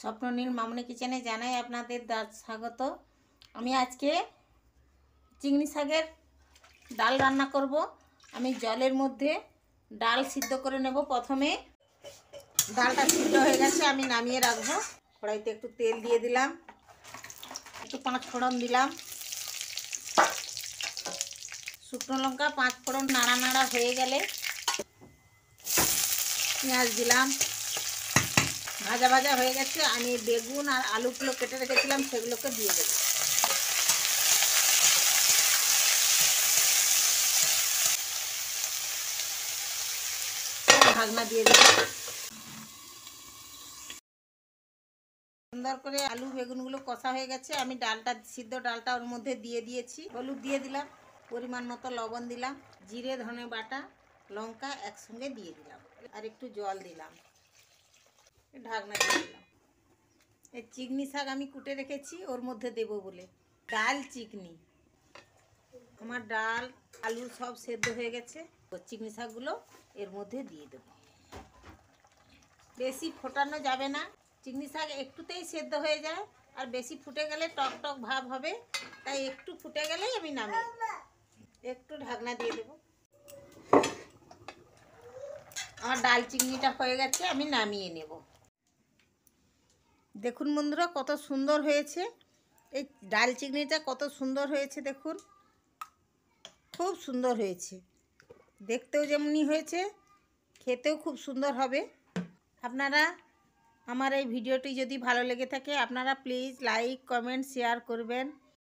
স্বপ্ননীল মামনি কিচেনে জানাই আপনাদের স্বাগত। আমি আজকে চিংড়ি শাকের ডাল রান্না করব। আমি জলের মধ্যে ডাল সিদ্ধ করে নেব। প্রথমে ডালটা সিদ্ধ হয়ে গেছে, আমি নামিয়ে রাখবো। কড়াইতে একটু তেল দিয়ে দিলাম, একটু 5 ফোড়ন দিলাম, শুকনো লঙ্কা 5 ফোড়ন নাড়া নাড়া হয়ে গেলে পেঁয়াজ দিলাম। ভাজা ভাজা হয়ে গেছে, আমি বেগুন আর আলুগুলো কেটে রেখেছিলাম সেগুলোকে দিয়ে দেবো। ঢাকনা দিয়ে দেবো। সুন্দর করে আলু বেগুনগুলো কষা হয়ে গেছে, আমি ডালটা সিদ্ধ ডালটা ওর মধ্যে দিয়ে দিয়েছি। হলুদ দিয়ে দিলাম, পরিমাণ মতো লবণ দিলাম, জিরে ধনে বাটা লঙ্কা একসঙ্গে দিয়ে দিলাম, আর একটু জল দিলাম, ঢাকনা দিয়ে দিলাম। এই চিংড়ি শাক আমি কুটে রেখেছি ওর মধ্যে দেব বলে। ডাল চিংড়ি, আমার ডাল আলু সব সেদ্ধ হয়ে গেছে। চিংড়ি শাকগুলো এর মধ্যে দিয়ে দেবো। বেশি ফোটানো যাবে না, চিংড়ি শাক একটুতেই সেদ্ধ হয়ে যায়, আর বেশি ফুটে গেলে টক টক ভাব হবে, তাই একটু ফুটে গেলেই আমি নামিয়ে একটু ঢাকনা দিয়ে দেবো। আমার ডাল চিংড়িটা হয়ে গেছে, আমি নামিয়ে নেব। দেখুন বন্ধুরা কত সুন্দর হয়েছে, এই ডাল চিংড়িটা কত সুন্দর হয়েছে, দেখুন খুব সুন্দর হয়েছে, দেখতেও যেমনি হয়েছে খেতেও খুব সুন্দর হবে। আপনারা আমার এই ভিডিওটি যদি ভালো লেগে থাকে আপনারা প্লিজ লাইক কমেন্ট শেয়ার করবেন।